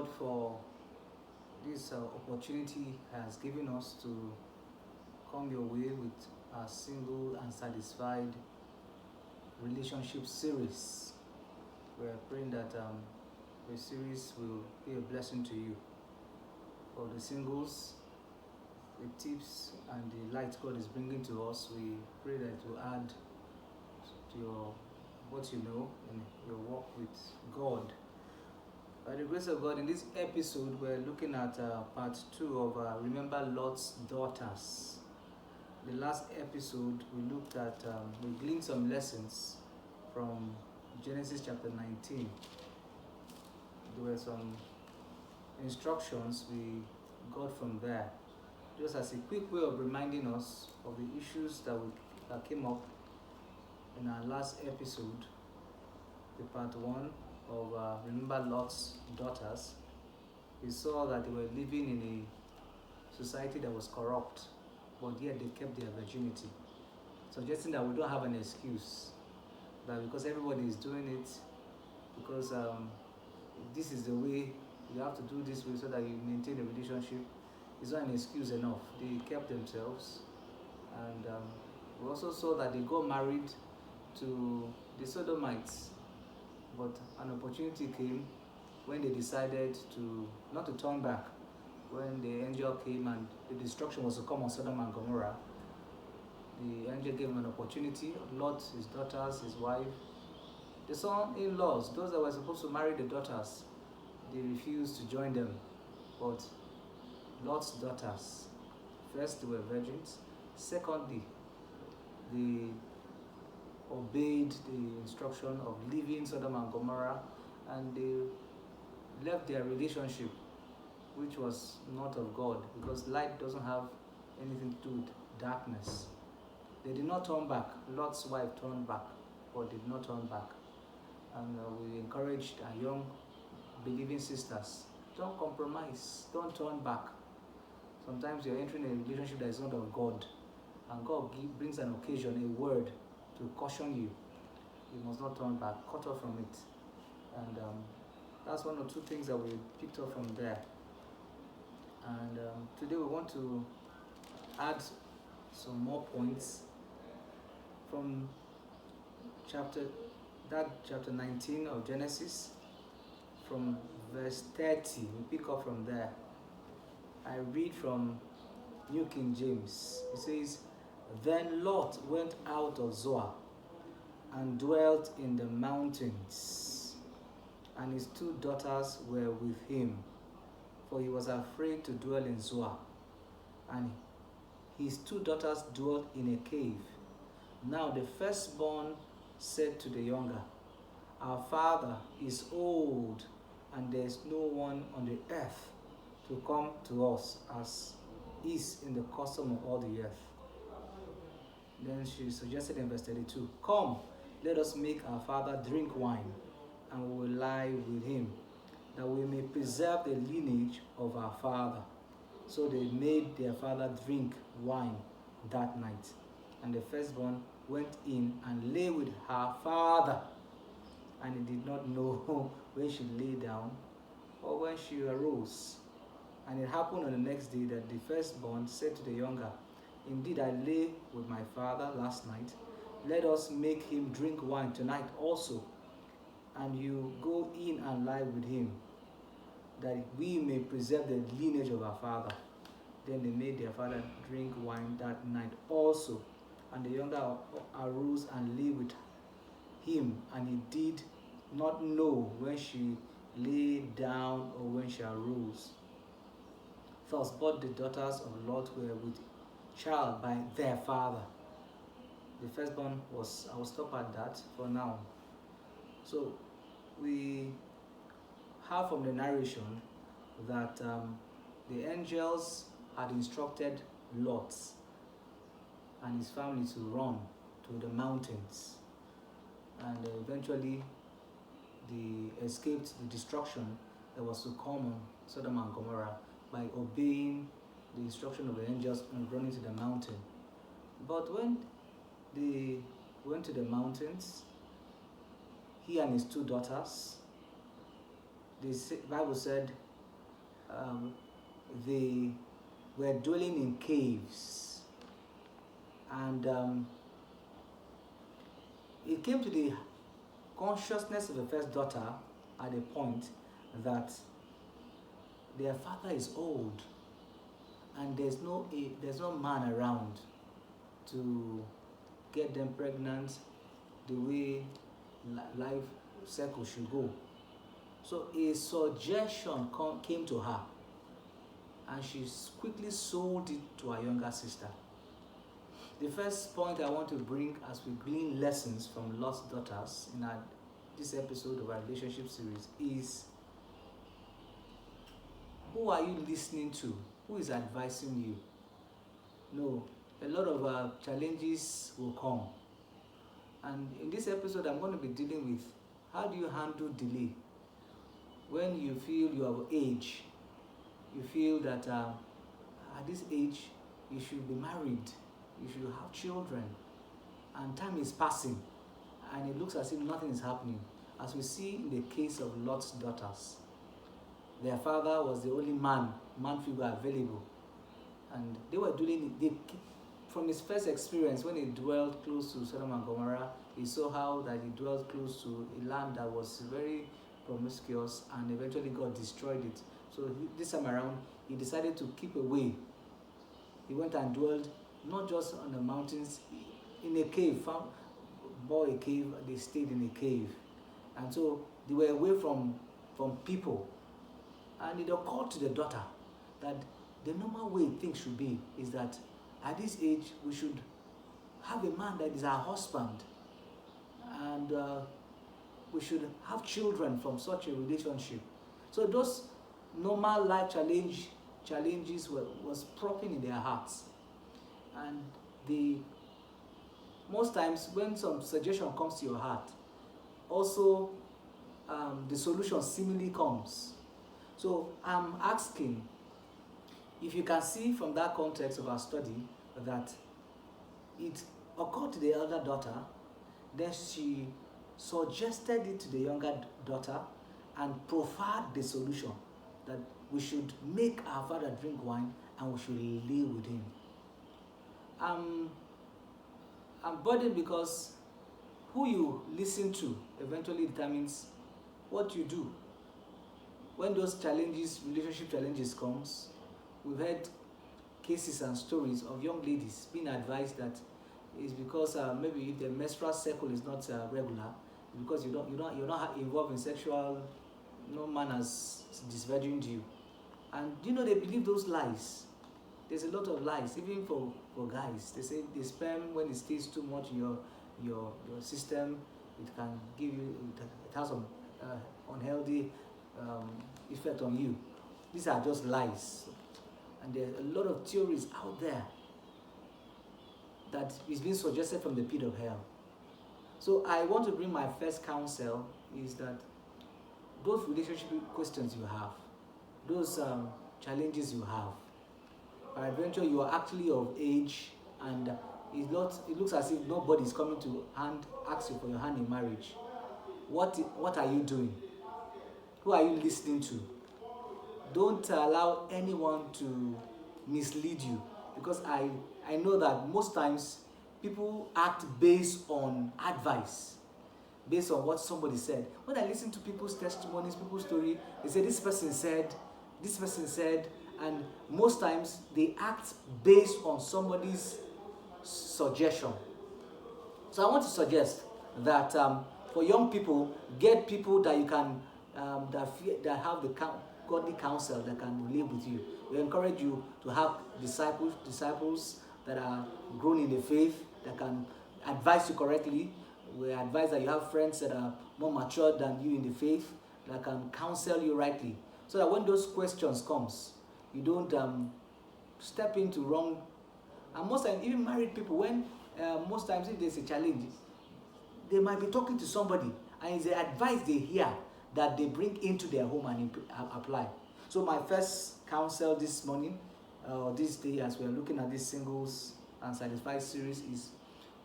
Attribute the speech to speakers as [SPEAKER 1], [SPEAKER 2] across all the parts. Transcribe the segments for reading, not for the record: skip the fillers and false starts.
[SPEAKER 1] God for this opportunity has given us to come your way with a single and satisfied relationship series. We're praying that the series will be a blessing to you. For the singles, the tips and the light God is bringing to us, we pray that it will add to your what you know in your walk with God. By the grace of God, in this episode, we're looking at part 2 of Remember Lot's Daughters. The last episode, we looked at, we gleaned some lessons from Genesis chapter 19. There were some instructions we got from there, just as a quick way of reminding us of the issues that came up in our last episode, the part 1 of Remember Lot's Daughters. We saw that they were living in a society that was corrupt, but yet they kept their virginity, suggesting that we don't have an excuse, that because everybody is doing it, because this is the way you have to do this way so that you maintain a relationship, is not an excuse enough. They kept themselves, and we also saw that they got married to the Sodomites, but an opportunity came when they decided not to turn back. When the angel came and the destruction was to come on Sodom and Gomorrah, the angel gave him an opportunity. Lot, his daughters, his wife, the son-in-laws, those that were supposed to marry the daughters, they refused to join them. But Lot's daughters, first, they were virgins. Secondly, they obeyed the instruction of leaving Sodom and Gomorrah, and they left their relationship, which was not of God, because light doesn't have anything to do with darkness. They did not turn back. Lot's wife turned back, but did not turn back. And we encouraged our young believing sisters, don't compromise, don't turn back. Sometimes you're entering a relationship that is not of God, and God brings an occasion, a word, to caution you. You must not turn back, cut off from it. And that's one or two things that we picked up from there. And today we want to add some more points from chapter 19 of Genesis, from verse 30. We pick up from there. I read from New King James. It says, "Then Lot went out of Zoar and dwelt in the mountains, and his 2 daughters were with him, for he was afraid to dwell in Zoar. And his 2 daughters dwelt in a cave. Now the firstborn said to the younger, 'Our father is old, and there is no one on the earth to come to us, as is in the custom of all the earth.' Then she suggested in verse 32, 'Come, let us make our father drink wine, and we will lie with him, that we may preserve the lineage of our father.' So they made their father drink wine that night. And the firstborn went in and lay with her father, and he did not know when she lay down or when she arose. And it happened on the next day that the firstborn said to the younger, 'Indeed, I lay with my father last night. Let us make him drink wine tonight also, and you go in and lie with him, that we may preserve the lineage of our father.' Then they made their father drink wine that night also. And the younger arose and lay with him, and he did not know when she lay down or when she arose. Thus both the daughters of Lot were with child by their father." The firstborn was, I will stop at that for now. So we have from the narration that the angels had instructed Lot and his family to run to the mountains, and eventually they escaped the destruction that was to come on Sodom and Gomorrah by obeying the instruction of the angels and running to the mountain. But when they went to the mountains, he and his 2 daughters, the Bible said um, they were dwelling in caves, and it came to the consciousness of the first daughter at a point that their father is old and there's no man around to get them pregnant the way life cycle should go. So a suggestion came to her, and she quickly sold it to her younger sister. The first point I want to bring as we glean lessons from Lost Daughters in this episode of our relationship series is, who are you listening to? Who is advising you? No, a lot of challenges will come. And in this episode, I'm going to be dealing with how do you handle delay? When you feel you have age, you feel that at this age, you should be married, you should have children, and time is passing, and it looks as if nothing is happening. As we see in the case of Lot's daughters, their father was the only man figure available, and they were doing it. From his first experience, when he dwelled close to Sodom and Gomorrah, he saw how that he dwelled close to a land that was very promiscuous, and eventually God destroyed it. So this time around, he decided to keep away. He went and dwelled not just on the mountains, in a cave, bought a cave, they stayed in a cave. And so they were away from people. And it occurred to the daughter that the normal way things should be is that at this age we should have a man that is our husband, and we should have children from such a relationship. So those normal life challenges was propping in their hearts. And most times when some suggestion comes to your heart, also the solution seemingly comes. So I'm asking if you can see from that context of our study that it occurred to the elder daughter, then she suggested it to the younger daughter and proffered the solution that we should make our father drink wine and we should lay with him. I'm burdened because who you listen to eventually determines what you do. When those challenges, relationship challenges comes, we've heard cases and stories of young ladies being advised that it's because maybe if the menstrual cycle is not regular, because you're not involved in sexual, no man has disvirgined you, and they believe those lies. There's a lot of lies, even for guys. They say the sperm, when it stays too much in your system, it can give you, it has some unhealthy effect on you. These are just lies, and there's a lot of theories out there that is being suggested from the pit of hell. So I want to bring my first counsel is that those relationship questions you have, those challenges you have, peradventure you are actually of age, and it looks as if nobody is coming to ask you for your hand in marriage. What are you doing? Who are you listening to? Don't allow anyone to mislead you, because I know that most times people act based on advice, based on what somebody said. When I listen to people's testimonies, people's story, they say this person said, and most times they act based on somebody's suggestion. So I want to suggest that for young people, get people that you can that have the godly counsel that can live with you. We encourage you to have disciples that are grown in the faith, that can advise you correctly. We advise that you have friends that are more mature than you in the faith, that can counsel you rightly, so that when those questions comes, you don't step into wrong. And most times, even married people, when most times if there's a challenge, they might be talking to somebody, and it's the advice they hear that they bring into their home and apply. So my first counsel this morning, this day, as we're looking at this Singles and Satisfied series, is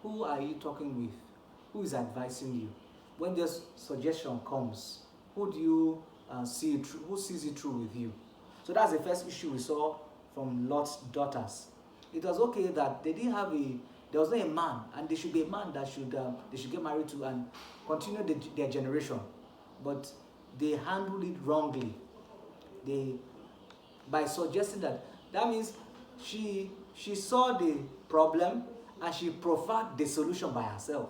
[SPEAKER 1] who are you talking with? Who is advising you? When this suggestion comes, who do you see it through? Who sees it through with you? So that's the first issue we saw from Lot's daughters. It was okay that they didn't have a, there was not a man, and there should be a man that should they should get married to and continue their generation, but they handled it wrongly. They, by suggesting that, that means she saw the problem and she proffered the solution by herself.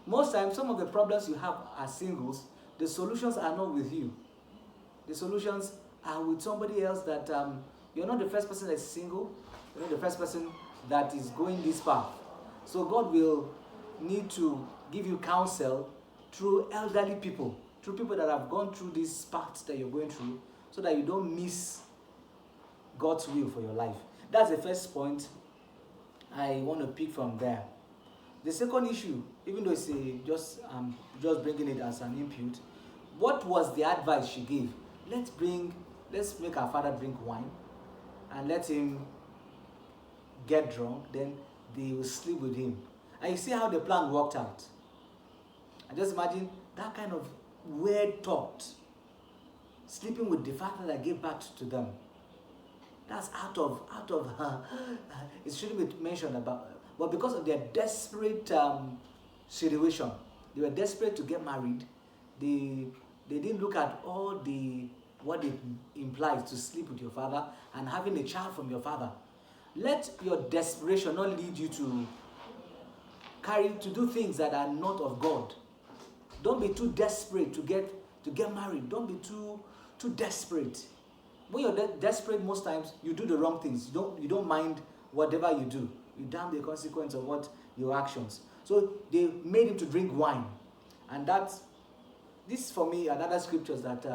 [SPEAKER 1] Most times, some of the problems you have as singles, the solutions are not with you. The solutions are with somebody else that you're not the first person that's single, you're not the first person that is going this path. So God will need to give you counsel through elderly people, through people that have gone through these paths that you're going through, so that you don't miss God's will for your life. That's the first point I want to pick from there. The second issue, even though it's just bringing it as an input, what was the advice she gave? Let's make our father drink wine and let him get drunk, then they will sleep with him. And you see how the plan worked out. And just imagine that kind of weird thought, sleeping with the father that gave birth to them. That's out of it shouldn't be mentioned about, but because of their desperate situation, they were desperate to get married. They didn't look at all what it implies to sleep with your father and having a child from your father. Let your desperation not lead you to do things that are not of God. Don't be too desperate to get married. Don't be too desperate. When you're desperate, most times you do the wrong things. You don't mind whatever you do. You damn the consequence of what your actions. So they made him to drink wine, and this for me and other scriptures that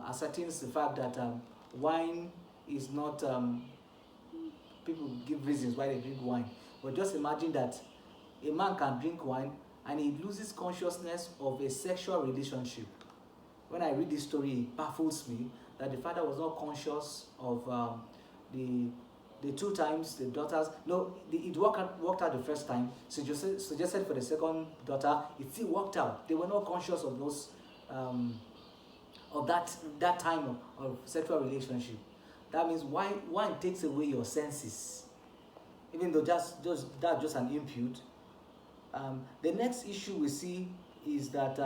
[SPEAKER 1] ascertains the fact that wine is not. People give reasons why they drink wine, but just imagine that a man can drink wine and he loses consciousness of a sexual relationship. When I read this story, it baffles me that the father was not conscious of the two times the daughters. No, it worked out the first time. Suggested for the second daughter, it still worked out. They were not conscious of those of that time of sexual relationship. That means wine takes away your senses. Even though that's just an input. The next issue we see is that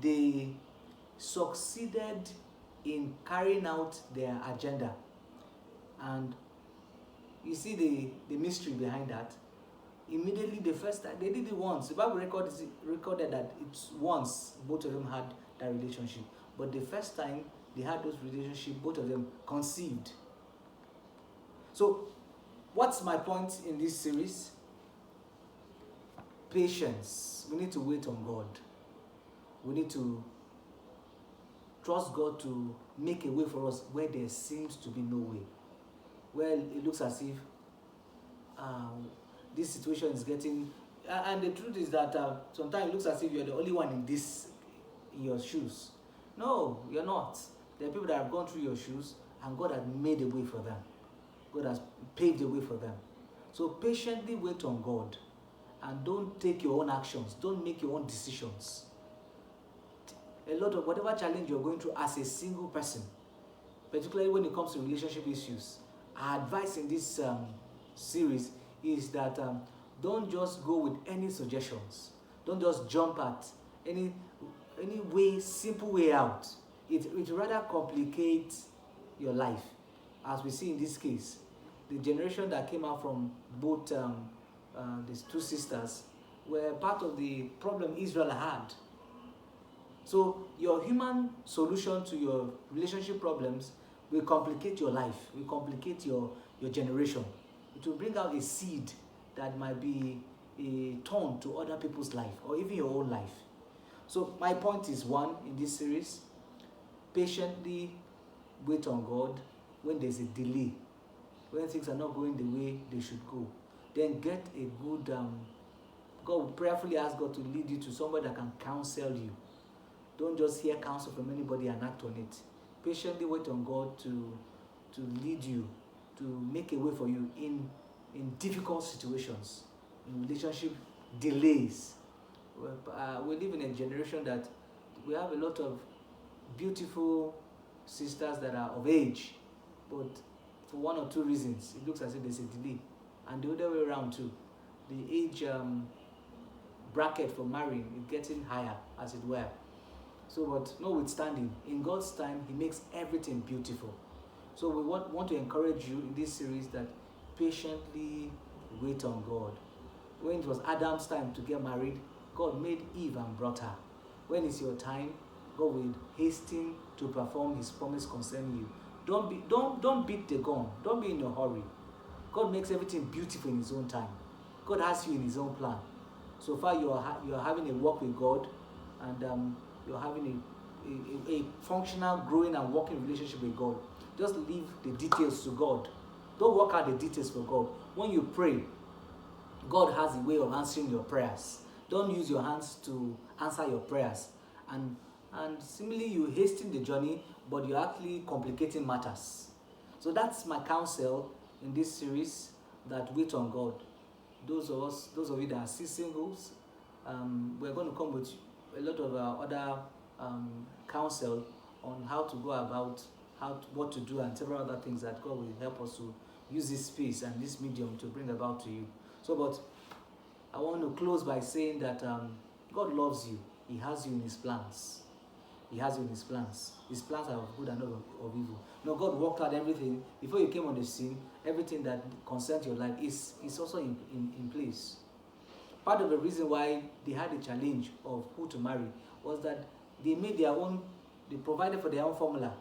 [SPEAKER 1] they succeeded in carrying out their agenda, and you see the mystery behind that. Immediately, the first time they did it once. The Bible recorded that it's once both of them had that relationship, but the first time they had those relationships, both of them conceived. So, what's my point in this series? Patience. We need to wait on God. We need to trust God to make a way for us where there seems to be no way. Well, it looks as if this situation is getting... and the truth is that sometimes it looks as if you're the only one in your shoes. No, you're not. There are people that have gone through your shoes and God has made a way for them. God has paved the way for them. So patiently wait on God and don't take your own actions. Don't make your own decisions. A lot of whatever challenge you're going through as a single person, particularly when it comes to relationship issues, our advice in this series is that don't just go with any suggestions. Don't just jump at any simple way out. It rather complicates your life. As we see in this case, the generation that came out from both these two sisters were part of the problem Israel had. So your human solution to your relationship problems will complicate your life, will complicate your generation. It will bring out a seed that might be a thorn to other people's life or even your own life. So my point is, one, in this series, patiently wait on God when there's a delay, when things are not going the way they should go. Then get a good, God will prayerfully ask God to lead you to somebody that can counsel you. Don't just hear counsel from anybody and act on it. Patiently wait on God to lead you, to make a way for you in difficult situations, in relationship delays. We live in a generation that we have a lot of beautiful sisters that are of age, but for one or two reasons, it looks as if there's a delay. And the other way around too, the age bracket for marrying is getting higher, as it were. So, but notwithstanding, in God's time, He makes everything beautiful. So we want to encourage you in this series that patiently wait on God. When it was Adam's time to get married, God made Eve and brought her. When it's your time, God will hasten to perform His promise concerning you. Don't beat the gun. Don't be in a hurry. God makes everything beautiful in His own time. God has you in His own plan. So far, you are having a walk with God, and you're having a functional, growing, and working relationship with God. Just leave the details to God. Don't work out the details for God. When you pray, God has a way of answering your prayers. Don't use your hands to answer your prayers. And similarly, you hasten the journey, but you're actually complicating matters. So that's my counsel in this series, that wait on God. Those of you that are still singles, we're going to come with a lot of other counsel on how to go about what to do, and several other things that God will help us to use this space and this medium to bring about to you. So, but I want to close by saying that God loves you. He has you in His plans. He has you in His plans. His plans are of good and not of evil. No, God worked out everything before you came on the scene. Everything that concerns your life is also in place. Part of the reason why they had a challenge of who to marry was that they provided for their own formula.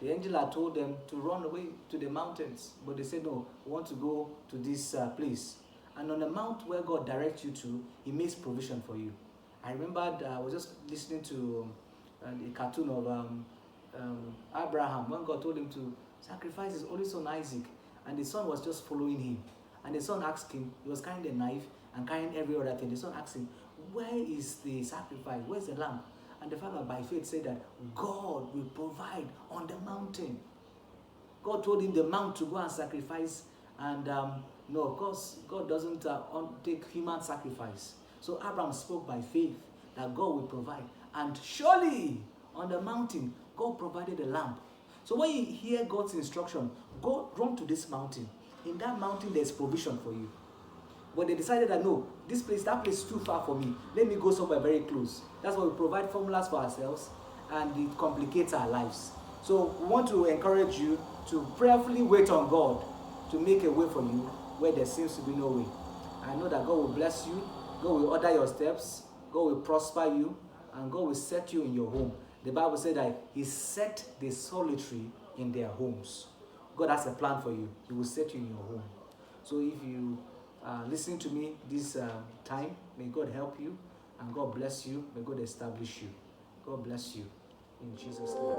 [SPEAKER 1] The angel had told them to run away to the mountains, but they said, no, we want to go to this place. And on the mount where God directs you to, He makes provision for you. I remembered, I was just listening to a cartoon of Abraham, when God told him to sacrifice his only son Isaac, and the son was just following him. And the son asked him, he was carrying the knife and carrying every other thing. The son asked him, where is the sacrifice? Where's the lamb? And the father by faith said that God will provide on the mountain. God told him the mount to go and sacrifice, and no, of course, God doesn't take human sacrifice. So Abraham spoke by faith that God will provide. And surely on the mountain, God provided a lamb. So when you hear God's instruction, go run to this mountain. In that mountain, there's provision for you. But they decided that no, that place is too far for me. Let me go somewhere very close. That's why we provide formulas for ourselves, and it complicates our lives. So we want to encourage you to prayerfully wait on God to make a way for you where there seems to be no way. I know that God will bless you. God will order your steps. God will prosper you, and God will set you in your home. The Bible said that He set the solitary in their homes. God has a plan for you. He will set you in your home. So if you listen to me this time, may God help you, and God bless you. May God establish you. God bless you in Jesus' name.